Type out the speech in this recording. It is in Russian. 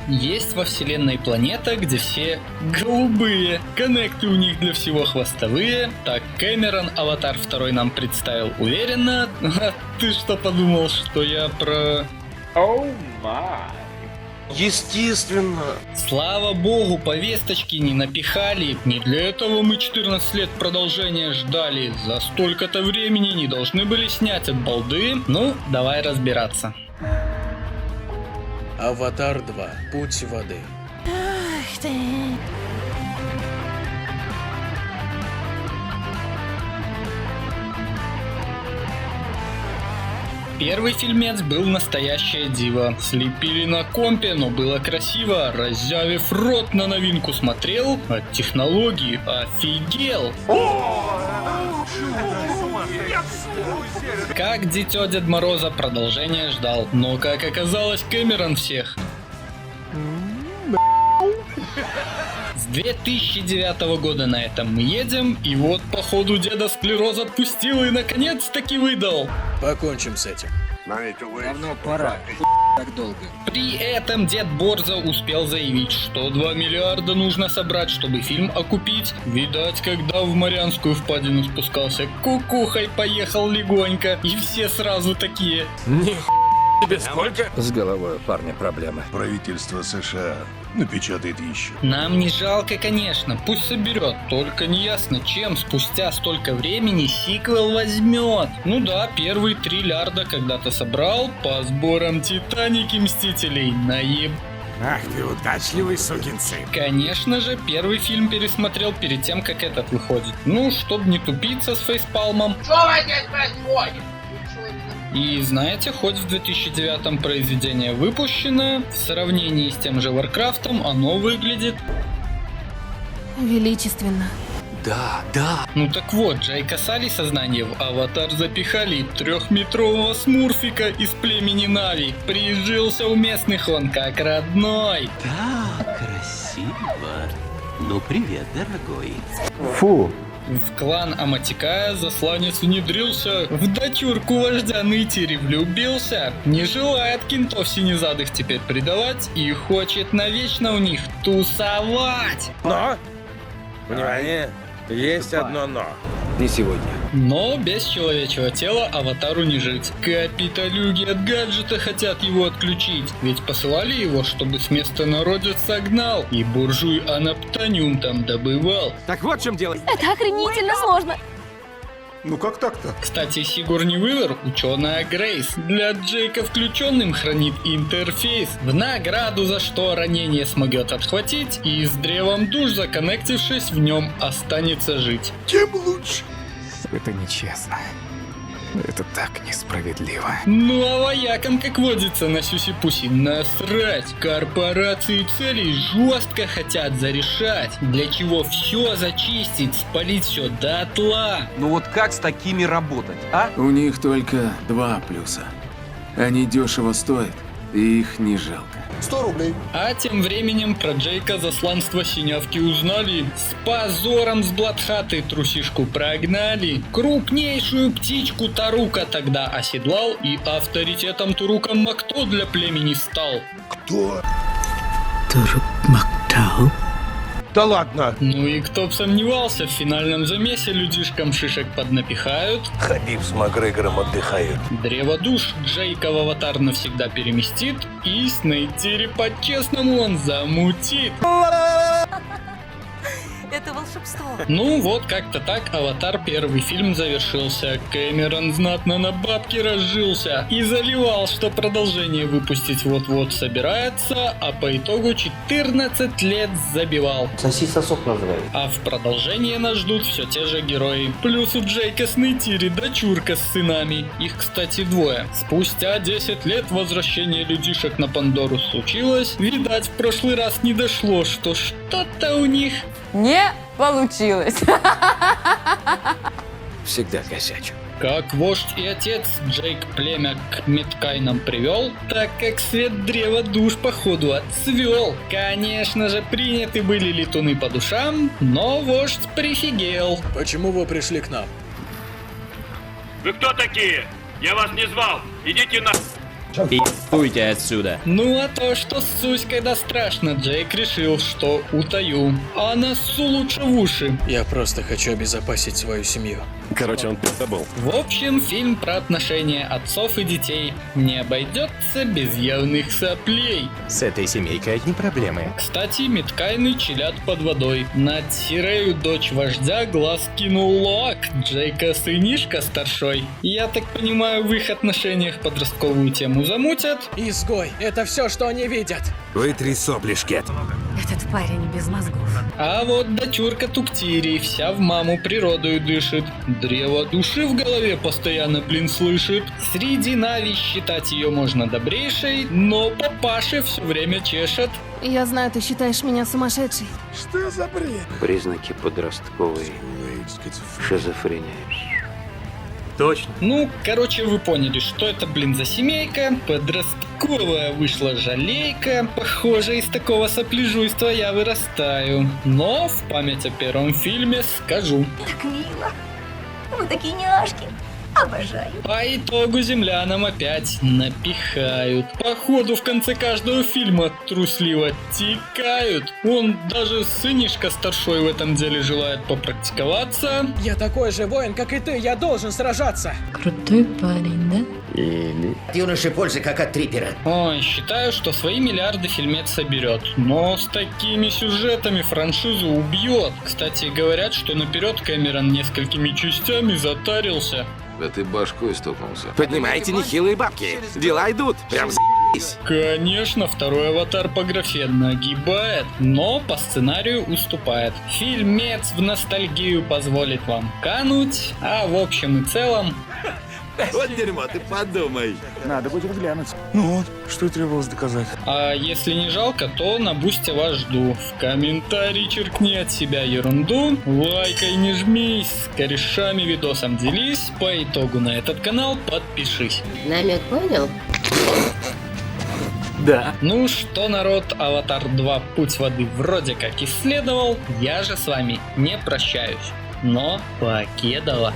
Есть во вселенной планета, где все голубые, коннекты у них для всего хвостовые. Так Кэмерон Аватар 2 нам представил уверенно. А ты что подумал, что я про... Oh my. Естественно. Слава богу, повесточки не напихали. Не для этого мы 14 лет продолжения ждали. За столько-то времени не должны были снять от балды. Ну, давай разбираться. Аватар 2. Путь воды. Ах ты. Первый фильмец был настоящее диво. Слепили на компе, но было красиво. Раззявив рот на новинку смотрел. От технологии офигел. Как дитё Дед Мороза продолжение ждал. Но как оказалось, Кэмерон всех. С 2009 года на этом мы едем, и вот походу деда склероз отпустил и наконец-таки выдал. Покончим с этим. Давно пора. Так долго. При этом дед Борза успел заявить, что 2 миллиарда нужно собрать, чтобы фильм окупить. Видать, когда в Марианскую впадину спускался, кукухой поехал легонько, и все сразу такие. Тебе сколько? С головой у парня проблемы. Правительство США напечатает еще. Нам не жалко, конечно, пусть соберет, только не ясно, чем спустя столько времени сиквел возьмет. Ну да, первые 3 лярда когда-то собрал, по сборам Титаники Мстителей наеб... Ах ты удачливый сукин сын. Конечно же, первый фильм пересмотрел перед тем, как этот выходит. Ну, чтоб не тупиться с фейспалмом. И знаете, хоть в 2009-м произведение выпущено, в сравнении с тем же Варкрафтом оно выглядит... Величественно. Да. Ну так вот, Джейка Салли сознание в Аватар запихали, 3-метрового смурфика из племени Нави. Прижился у местных он как родной. Так красиво. Ну привет, дорогой. Фу. В клан Аматикая засланец внедрился, в дочурку вождя Нытири влюбился, не желает кентов синезадых теперь предавать и хочет навечно у них тусовать. Но, внимание, есть одно но. Не сегодня. Но без человечего тела аватару не жить. Капиталюги от гаджета хотят его отключить, ведь посылали его, чтобы с места народец согнал, и буржуй анаптониум там добывал. Так вот в чем дело. Это охренительно сложно. Ну как так-то? Кстати, Сигурни Уивер, ученая Грейс, для Джейка включенным хранит интерфейс, в награду за что ранение смогет отхватить, и с древом душ, законнектившись, в нем останется жить. Тем лучше. Это нечестно. Это так несправедливо. Ну а воякам, как водится, на сюси-пуси насрать. Корпорации целей жестко хотят зарешать, для чего все зачистить, спалить все дотла. Ну вот как с такими работать, а? У них только 2 плюса. Они дешево стоят, и их не жалко. 100 рублей. А тем временем про Джейка засланство синявки узнали. С позором с Бладхаты трусишку прогнали. Крупнейшую птичку Тарука тогда оседлал, и авторитетом Турука Макто для племени стал. Кто? Турук Мактау? Да ладно. Ну и кто б сомневался, в финальном замесе людишкам шишек поднапихают. Хабиб с Макгрегором отдыхают. Древо душ Джейка в аватар навсегда переместит, и с Нейтере по-честному он замутит. Это волшебство. Ну вот как-то так Аватар первый фильм завершился. Кэмерон знатно на бабки разжился и заливал, что продолжение выпустить вот-вот собирается, а по итогу 14 лет забивал. Соси сосок называют. А в продолжение нас ждут все те же герои. Плюс у Джейка с Нейтере дочурка с сынами. Их, кстати, 2. Спустя 10 лет возвращение людишек на Пандору случилось. Видать, в прошлый раз не дошло, что что-то у них... Не получилось. Всегда косячу. Как вождь и отец Джейк племя к Меткайнам привел, так как свет древа душ походу отцвел. Конечно же, приняты были летуны по душам, но вождь прифигел. Почему вы пришли к нам? Вы кто такие? Я вас не звал. Идите на... Пиздуйте отсюда. Ну а то, что ссусь, когда страшно, Джейк решил, что утаю. А насу лучше в уши. Я просто хочу обезопасить свою семью. Короче, он пиздобол. В общем, фильм про отношения отцов и детей не обойдется без явных соплей. С этой семейкой одни проблемы. Кстати, Миткайны чилят под водой. На Тирею, дочь вождя, глаз кинул Лоак, Джейка сынишка старшой. Я так понимаю, в их отношениях подростковую тему замутят. Изгой, это все, что они видят. Вытри сопли, шкет. Этот парень без мозгов. А вот дочурка Туктири вся в маму природою дышит. Древо души в голове постоянно, слышит. Среди Нави считать ее можно добрейшей, но папаши все время чешет. Я знаю, ты считаешь меня сумасшедшей. Что за бред? Признаки подростковой шизофрении. Ну, короче, вы поняли, что это, за семейка. Подростковая вышла жалейка. Похоже, из такого сопляжуйства я вырастаю. Но в память о первом фильме скажу. Так мило. Вы такие няшки. Обожаю. По итогу землянам опять напихают. Походу в конце каждого фильма трусливо текают. Он даже сынишка старшой в этом деле желает попрактиковаться. Я такой же воин, как и ты, я должен сражаться. Крутой парень, да? От юноши пользы, как от трипера. Ой, считаю, что свои миллиарды фильмец соберет. Но с такими сюжетами франшизу убьет. Кстати, говорят, что наперед Кэмерон несколькими частями затарился. Да ты башкой стукнулся. Поднимайте нехилые бабки. Дела идут. Прям за***ись. Конечно, второй аватар по графе нагибает, но по сценарию уступает. Фильмец в ностальгию позволит вам кануть, а в общем и целом... Вот дерьмо, ты подумай. Надо будет глянуть. Ну вот, что и требовалось доказать. А если не жалко, то на бусте вас жду. В комментарии черкни от себя ерунду, лайкай не жмись, с корешами видосом делись, по итогу на этот канал подпишись. Намек понял? Да. Ну что, народ, Аватар 2 Путь воды вроде как исследовал, я же с вами не прощаюсь, но покедова.